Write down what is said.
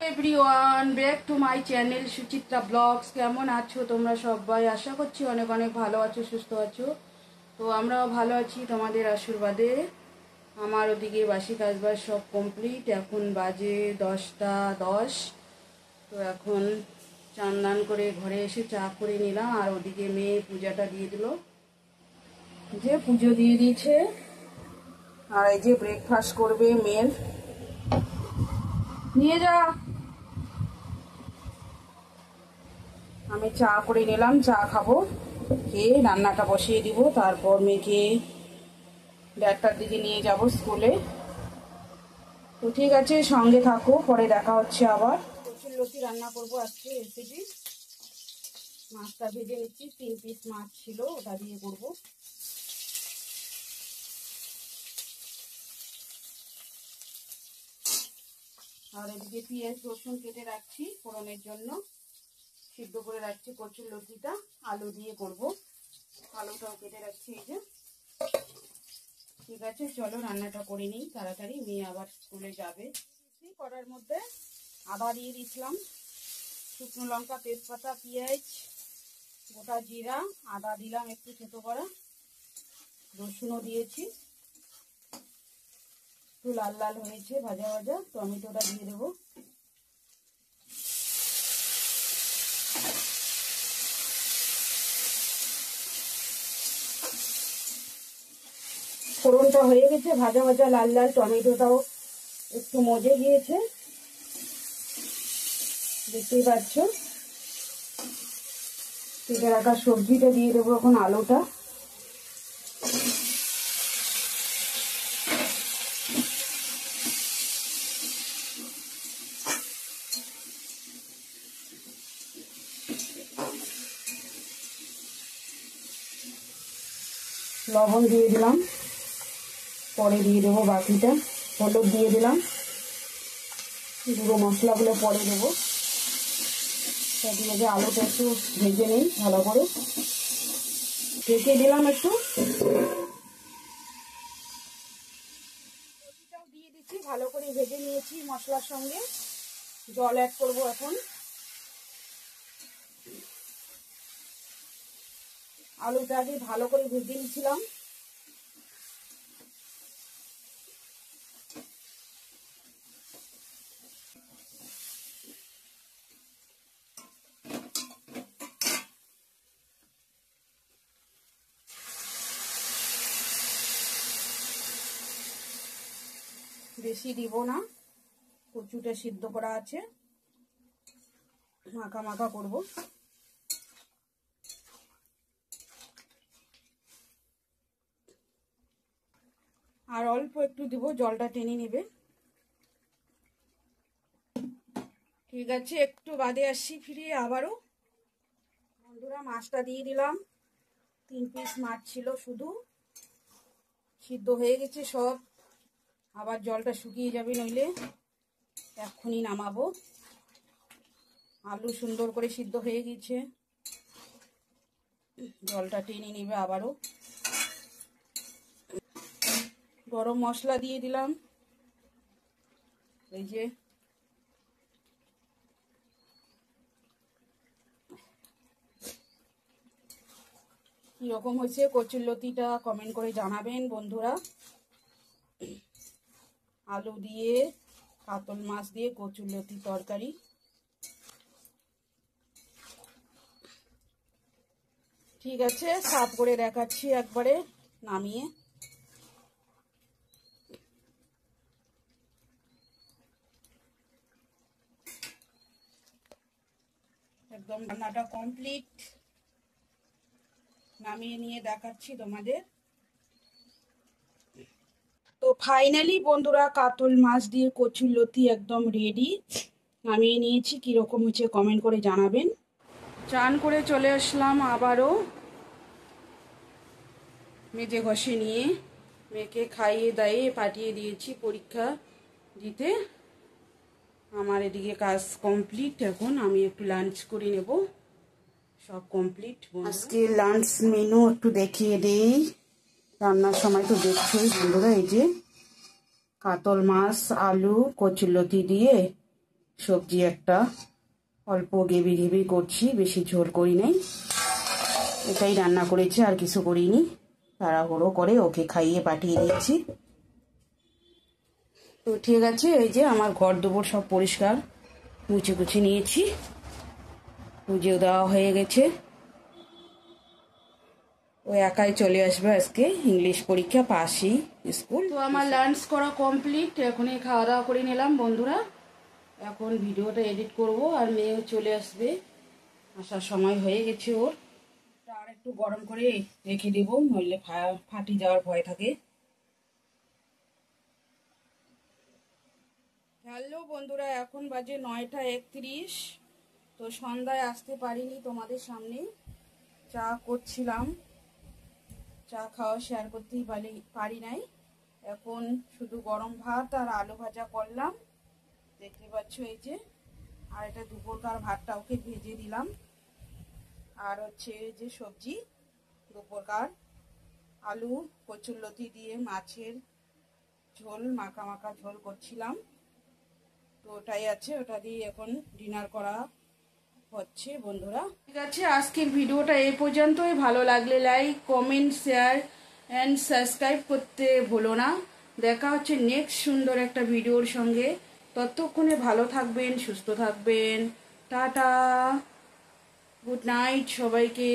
Everyone back to my channel Suchitra blogs. केमन आछो तोमरा सबाई? आशा करछि अनेक अनेक भालो आछो, सुस्थ आछो। तो आमराओ भालो आछि तोमादेर आशीर्वादे। आमार ओदिके बासी काजबाज सब कमप्लीट। एखन बाजे 10टा 10। तो एखन चान दान करे घरे एसे चा करे निलाम। और ओदिके मेये पूजाटा दिए दिल, जे पुजो दिए दिएछे। और এই যে ব্রেকফাস্ট করবে মেয়ের, নিয়ে যা। আমি চা করে নিলাম, চা খাবো, খেয়ে রান্নাটা বসিয়ে দিব। তারপর মেয়েকে 1:30টার দিকে নিয়ে যাব স্কুলে। তো ঠিক আছে, সঙ্গে থাকো, পরে দেখা হচ্ছে আবার। কচুর লতি রান্না করবো আজকে রেসিপি। মাছটা ভেজে নিচ্ছি, 3 পিস মাছ ছিল, ওটা দিয়ে করবো। আর এদিকে পেঁয়াজ রসুন কেটে রাখছি ফোড়নের জন্য, সিদ্ধ করে রাখছি কচুর লতিটা। আলু দিয়ে করব, আলুটাও কেটে রাখছি এই যে। ঠিক আছে, চলো রান্নাটা করে নিই তাড়াতাড়ি, মেয়ে আবার স্কুলে যাবে। কড়ার মধ্যে আদা দিয়ে দিয়েছিলাম, শুকনো লঙ্কা, তেজপাতা, পেঁয়াজ, গোটা জিরা, আদা দিলাম একটু থেতো করা, রসুনও দিয়েছি, একটু লাল লাল হয়েছে ভাজা ভাজা। টমেটোটা দিয়ে দেবো। ফোড়নটা হয়ে গেছে, ভাজা ভাজা লাল লাল, টমেটোটাও একটু মজে গিয়েছে, দেখতেই পাচ্ছ। কেটে রাখা সবজিটা দিয়ে দেবো এখন, আলুটা। লবণ দিয়ে দিলাম, পরে দিয়ে দেবো বাকিটা। হলুদ দিয়ে দিলাম, গুঁড়ো মশলাগুলো পরে দেবো। দিয়ে যে আলুটা একটু ভেজে নিই ভালো করে, ঢেকে দিলাম একটু। দিয়ে দিচ্ছি, ভালো করে ভেজে নিয়েছি মশলার সঙ্গে। জল অ্যাড করবো এখন। আলুটা আগে ভালো করে ভেজে নিয়েছিলাম। বেশি দিব না, কচুটা সিদ্ধ করা আছে, মাখা মাখা করব। আর অল্প একটু দিব, জলটা টেনে নেবে। ঠিক আছে, একটু বাদে আসছি ফিরে আবারও। বন্ধুরা, মাছটা দিয়ে দিলাম, 3 পিস মাছ ছিল, শুধু সিদ্ধ হয়ে গেছে সব। আবার জলটা শুকিয়ে যাবে, নইলে এক্ষুনি নামাবো। আলু সুন্দর করে সিদ্ধ হয়ে গেছে, জলটা টেনে নেবে আবারও। গরম মশলা দিয়ে দিলাম, এই যে। কিরকম হয়েছে কচুর লতিটা কমেন্ট করে জানাবেন বন্ধুরা। আলু দিয়ে কাতল মাছ দিয়ে কচুর লতি তরকারি। ঠিক আছে, সার্ভ করে দেখাচ্ছি একবারে নামিয়ে। একদম রান্নাটা কমপ্লিট, নামিয়ে নিয়ে দেখাচ্ছি তোমাদের। তো ফাইনালি বন্ধুরা, কাতল মাছ দিয়ে কচুর লতি একদম রেডি। নামিয়ে নিয়েছি, কিরকম হচ্ছে কমেন্ট করে জানাবেন। চান করে চলে আসলাম আবারও, মেজে ঘষে নিয়ে মেয়েকে খাইয়ে দাইয়ে পাঠিয়ে দিয়েছি পরীক্ষা দিতে। আমার এদিকে কাজ কমপ্লিট। এখন আমি একটু লাঞ্চ করে নেব, সব কমপ্লিট। আজকে লাঞ্চ মেনু একটু দেখিয়ে দেই। রান্নার সময় তো দেখছোই বন্ধুরা, এই যে কাতল মাছ, আলু, কচুরলতি দিয়ে সবজি একটা অল্প গ্রেভি গ্রেভি করছি, বেশি ঝোল করি নাই। এটাই রান্না করেছি, আর কিছু করিনি। তাড়াহুড়ো করে ওকে খাইয়ে পাঠিয়ে দিচ্ছি। তো ঠিক আছে, এই যে আমার ঘর দুপুর সব পরিষ্কার মুছে কুছে নিয়েছি, পুজো দেওয়া হয়ে গেছে। ও একাই চলে আসবে, আজকে ইংলিশ পরীক্ষা, পাশেই স্কুল। তো আমার লাঞ্চ করা কমপ্লিট, এখনই খাওয়া দাওয়া করে নিলাম বন্ধুরা। এখন ভিডিওটা এডিট করব, আর মেয়েও চলে আসবে, আসার সময় হয়ে গেছে ওর। আর একটু গরম করে রেখে দেবো, নইলে ফাটি যাওয়ার ভয় থাকে। হ্যালো বন্ধুরা, এখন বাজে 9টা 31। তো সন্ধ্যায় আসতে পারিনি তোমাদের সামনে, চা করছিলাম, চা খাওয়া শেয়ার করতেই পারি নাই। এখন শুধু গরম ভাত আর আলু ভাজা করলাম, দেখতে পাচ্ছ এই যে। আর এটা দুপুরকার ভাতটা ওকে ভেজে দিলাম। আর হচ্ছে যে সবজি দুপুরকার আলু কচুরলতি দিয়ে মাছের ঝোল, মাখা মাখা ঝোল করছিলাম। তো ওটাই আছে, ওটা দিয়ে এখন ডিনার করা হচ্ছে বন্ধুরা। ঠিক আছে, আজকের ভিডিওটা এই পর্যন্তই। ভালো লাগলে like, comment, share and subscribe করতে ভুলো না। দেখা হচ্ছে নেক্সট সুন্দর একটা ভিডিওর সঙ্গে। ততক্ষণে ভালো থাকবেন, সুস্থ থাকবেন। টাটা, গুড নাইট সবাইকে।